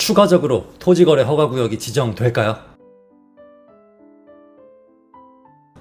추가적으로 토지거래 허가구역이 지정될까요?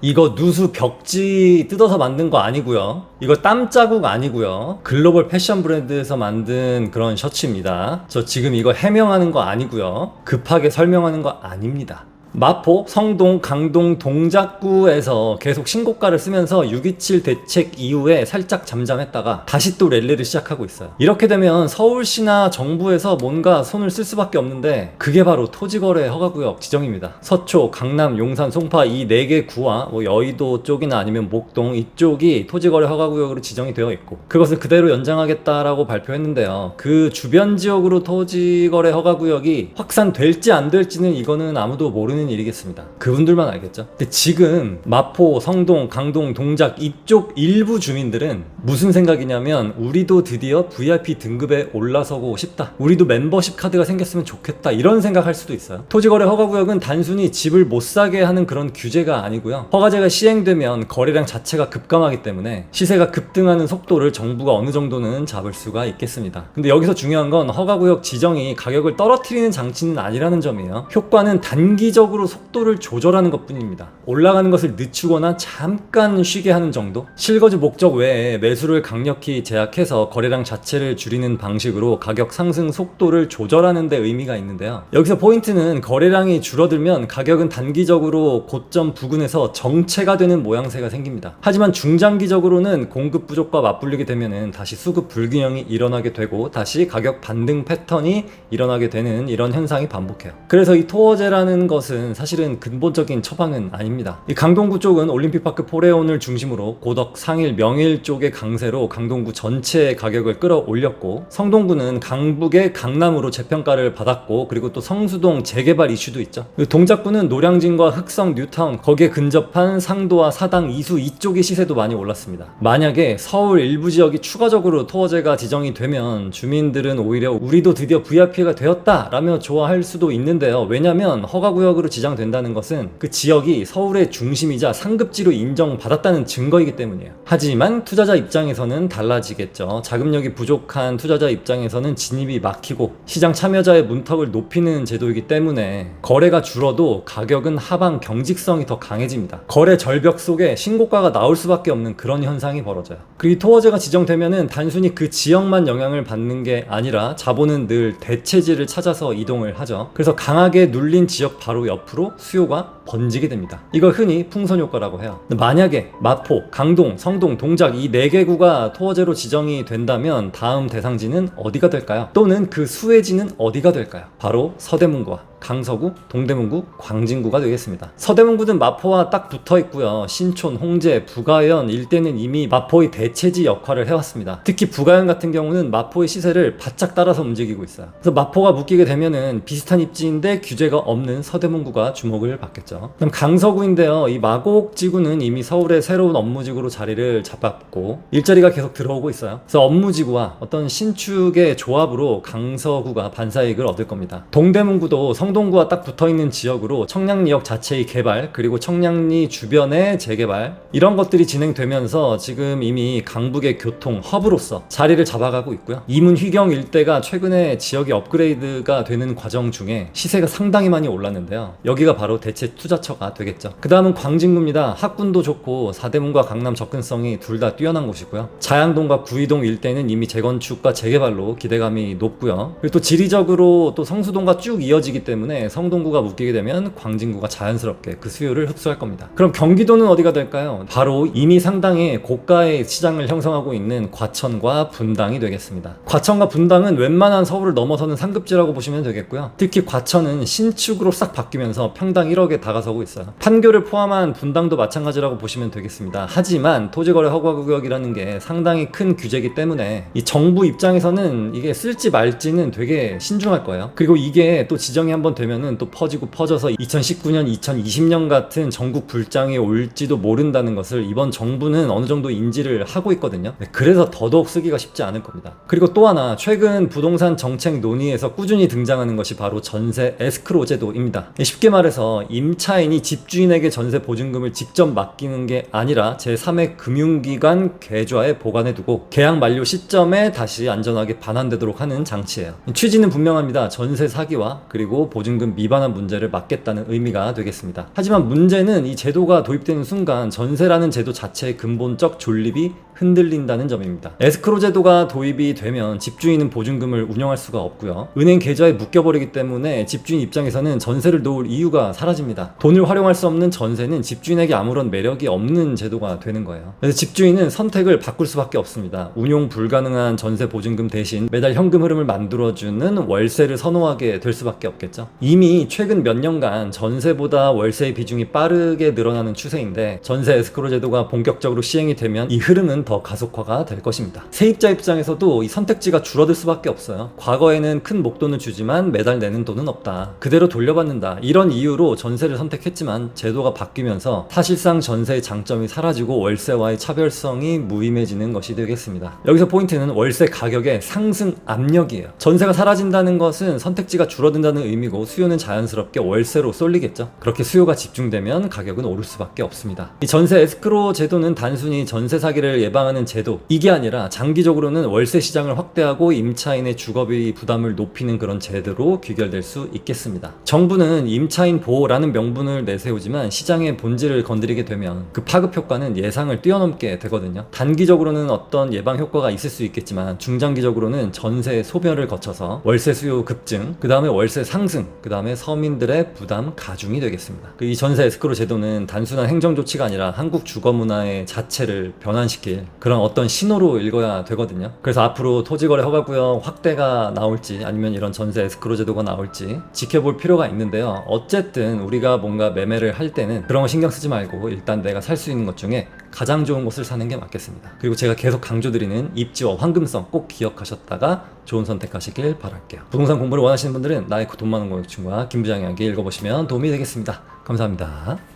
이거 누수 벽지 뜯어서 만든 거 아니고요. 이거 땀 자국 아니고요. 글로벌 패션 브랜드에서 만든 그런 셔츠입니다. 저 지금 이거 해명하는 거 아니고요. 급하게 설명하는 거 아닙니다. 마포, 성동, 강동, 동작구에서 계속 신고가를 쓰면서 6.27 대책 이후에 살짝 잠잠했다가 다시 또 랠리를 시작하고 있어요. 이렇게 되면 서울시나 정부에서 뭔가 손을 쓸 수밖에 없는데 그게 바로 토지거래 허가구역 지정입니다. 서초, 강남, 용산, 송파 이 4개 구와 여의도 쪽이나 아니면 목동 이쪽이 토지거래 허가구역으로 지정이 되어 있고 그것을 그대로 연장하겠다라고 발표했는데요. 그 주변 지역으로 토지거래 허가구역이 확산될지 안 될지는 이거는 아무도 모르는 일이겠습니다. 그분들만 알겠죠. 근데 지금 마포, 성동, 강동, 동작 이쪽 일부 주민들은 무슨 생각이냐면 우리도 드디어 VIP 등급에 올라서고 싶다. 우리도 멤버십 카드가 생겼으면 좋겠다. 이런 생각할 수도 있어요. 토지거래 허가구역은 단순히 집을 못 사게 하는 그런 규제가 아니고요. 허가제가 시행되면 거래량 자체가 급감하기 때문에 시세가 급등하는 속도를 정부가 어느 정도는 잡을 수가 있겠습니다. 근데 여기서 중요한 건 허가구역 지정이 가격을 떨어뜨리는 장치는 아니라는 점이에요. 효과는 단기적으로 속도를 조절하는 것 뿐입니다. 올라가는 것을 늦추거나 잠깐 쉬게 하는 정도? 실거주 목적 외에 매수를 강력히 제약해서 거래량 자체를 줄이는 방식으로 가격 상승 속도를 조절하는 데 의미가 있는데요. 여기서 포인트는 거래량이 줄어들면 가격은 단기적으로 고점 부근에서 정체가 되는 모양새가 생깁니다. 하지만 중장기적으로는 공급 부족과 맞불리게 되면 다시 수급 불균형이 일어나게 되고 다시 가격 반등 패턴이 일어나게 되는 이런 현상이 반복해요. 그래서 이 토어제라는 것은 사실은 근본적인 처방은 아닙니다. 이 강동구 쪽은 올림픽파크 포레온을 중심으로 고덕, 상일, 명일 쪽의 강세로 강동구 전체의 가격을 끌어올렸고 성동구는 강북의 강남으로 재평가를 받았고 그리고 또 성수동 재개발 이슈도 있죠. 동작구는 노량진과 흑성, 뉴타운 거기에 근접한 상도와 사당, 이수 이쪽의 시세도 많이 올랐습니다. 만약에 서울 일부 지역이 추가적으로 토어제가 지정이 되면 주민들은 오히려 우리도 드디어 VIP가 되었다 라며 좋아할 수도 있는데요. 왜냐면 허가구역으로 지정된다는 것은 그 지역이 서울의 중심이자 상급지로 인정받았다는 증거이기 때문이에요. 하지만 투자자 입장에서는 달라지겠죠. 자금력이 부족한 투자자 입장에서는 진입이 막히고 시장 참여자의 문턱을 높이는 제도이기 때문에 거래가 줄어도 가격은 하방 경직성이 더 강해집니다. 거래 절벽 속에 신고가가 나올 수밖에 없는 그런 현상이 벌어져요. 그리고 토어제가 지정되면은 단순히 그 지역만 영향을 받는 게 아니라 자본은 늘 대체지를 찾아서 이동을 하죠. 그래서 강하게 눌린 지역 바로 옆으로 수요가 번지게 됩니다. 이걸 흔히 풍선 효과라고 해요. 만약에 마포, 강동, 성동, 동작 이 4개 구가 토어제로 지정이 된다면 다음 대상지는 어디가 될까요? 또는 그 수혜지는 어디가 될까요? 바로 서대문구와 강서구, 동대문구, 광진구가 되겠습니다. 서대문구는 마포와 딱 붙어 있고요. 신촌, 홍제, 부가현 일대는 이미 마포의 대체지 역할을 해왔습니다. 특히 부가현 같은 경우는 마포의 시세를 바짝 따라서 움직이고 있어요. 그래서 마포가 묶이게 되면은 비슷한 입지인데 규제가 없는 서대문구가 주목을 받겠죠. 그럼 강서구인데요. 이 마곡지구는 이미 서울의 새로운 업무지구로 자리를 잡았고 일자리가 계속 들어오고 있어요. 그래서 업무지구와 어떤 신축의 조합으로 강서구가 반사이익을 얻을 겁니다. 동대문구도 성동구와 딱 붙어있는 지역으로 청량리역 자체의 개발 그리고 청량리 주변의 재개발 이런 것들이 진행되면서 지금 이미 강북의 교통 허브로서 자리를 잡아가고 있고요. 이문 휘경 일대가 최근에 지역이 업그레이드가 되는 과정 중에 시세가 상당히 많이 올랐는데요. 여기가 바로 대체 투자처가 되겠죠. 그 다음은 광진구입니다. 학군도 좋고 사대문과 강남 접근성이 둘 다 뛰어난 곳이고요. 자양동과 구이동 일대는 이미 재건축과 재개발로 기대감이 높고요. 그리고 또 지리적으로 또 성수동과 쭉 이어지기 때문에 성동구가 묶이게 되면 광진구가 자연스럽게 그 수요를 흡수할 겁니다. 그럼 경기도는 어디가 될까요? 바로 이미 상당히 고가의 시장을 형성하고 있는 과천과 분당이 되겠습니다. 과천과 분당은 웬만한 서울을 넘어서는 상급지라고 보시면 되겠고요. 특히 과천은 신축으로 싹 바뀌면서 평당 1억에 다가서고 있어요. 판교를 포함한 분당도 마찬가지라고 보시면 되겠습니다. 하지만 토지거래 허가구역이라는 게 상당히 큰 규제이기 때문에 이 정부 입장에서는 이게 쓸지 말지는 되게 신중할 거예요. 그리고 이게 또 지정이 한번 한번 되면은 또 퍼져서 2019년, 2020년 같은 전국 불장이 올지도 모른다는 것을 이번 정부는 어느 정도 인지를 하고 있거든요. 그래서 더더욱 쓰기가 쉽지 않을 겁니다. 그리고 또 하나, 최근 부동산 정책 논의에서 꾸준히 등장하는 것이 바로 전세 에스크로 제도입니다. 쉽게 말해서 임차인이 집주인에게 전세 보증금을 직접 맡기는 게 아니라 제3의 금융기관 계좌에 보관해두고 계약 만료 시점에 다시 안전하게 반환되도록 하는 장치예요. 취지는 분명합니다. 전세 사기와 그리고 보증금 미반환 문제를 막겠다는 의미가 되겠습니다. 하지만 문제는 이 제도가 도입되는 순간 전세라는 제도 자체의 근본적 존립이 흔들린다는 점입니다. 에스크로 제도가 도입이 되면 집주인은 보증금을 운영할 수가 없고요. 은행 계좌에 묶여버리기 때문에 집주인 입장에서는 전세를 놓을 이유가 사라집니다. 돈을 활용할 수 없는 전세는 집주인에게 아무런 매력이 없는 제도가 되는 거예요. 그래서 집주인은 선택을 바꿀 수밖에 없습니다. 운용 불가능한 전세 보증금 대신 매달 현금 흐름을 만들어주는 월세를 선호하게 될 수밖에 없겠죠. 이미 최근 몇 년간 전세보다 월세의 비중이 빠르게 늘어나는 추세인데 전세 에스크로 제도가 본격적으로 시행이 되면 이 흐름은 더 가속화가 될 것입니다. 세입자 입장에서도 이 선택지가 줄어들 수밖에 없어요. 과거에는 큰 목돈을 주지만 매달 내는 돈은 없다. 그대로 돌려받는다. 이런 이유로 전세를 선택했지만 제도가 바뀌면서 사실상 전세의 장점이 사라지고 월세와의 차별성이 무의미해지는 것이 되겠습니다. 여기서 포인트는 월세 가격의 상승 압력이에요. 전세가 사라진다는 것은 선택지가 줄어든다는 의미고 수요는 자연스럽게 월세로 쏠리겠죠. 그렇게 수요가 집중되면 가격은 오를 수밖에 없습니다. 이 전세 에스크로 제도는 단순히 전세 사기를 예방하는 제도, 이게 아니라 장기적으로는 월세 시장을 확대하고 임차인의 주거비 부담을 높이는 그런 제도로 귀결될 수 있겠습니다. 정부는 임차인 보호라는 명분을 내세우지만 시장의 본질을 건드리게 되면 그 파급 효과는 예상을 뛰어넘게 되거든요. 단기적으로는 어떤 예방 효과가 있을 수 있겠지만 중장기적으로는 전세 소멸을 거쳐서 월세 수요 급증, 그 다음에 월세 상승, 그 다음에 서민들의 부담 가중이 되겠습니다. 이 전세 에스크로 제도는 단순한 행정조치가 아니라 한국 주거문화의 자체를 변환시킬 그런 어떤 신호로 읽어야 되거든요. 그래서 앞으로 토지거래 허가구역 확대가 나올지 아니면 이런 전세 에스크로 제도가 나올지 지켜볼 필요가 있는데요. 어쨌든 우리가 뭔가 매매를 할 때는 그런 거 신경 쓰지 말고 일단 내가 살 수 있는 것 중에 가장 좋은 곳을 사는 게 맞겠습니다. 그리고 제가 계속 강조드리는 입지와 황금성 꼭 기억하셨다가 좋은 선택하시길 바랄게요. 부동산 공부를 원하시는 분들은 나의 돈 많은 고객층과 김 부장의 이야기 읽어보시면 도움이 되겠습니다. 감사합니다.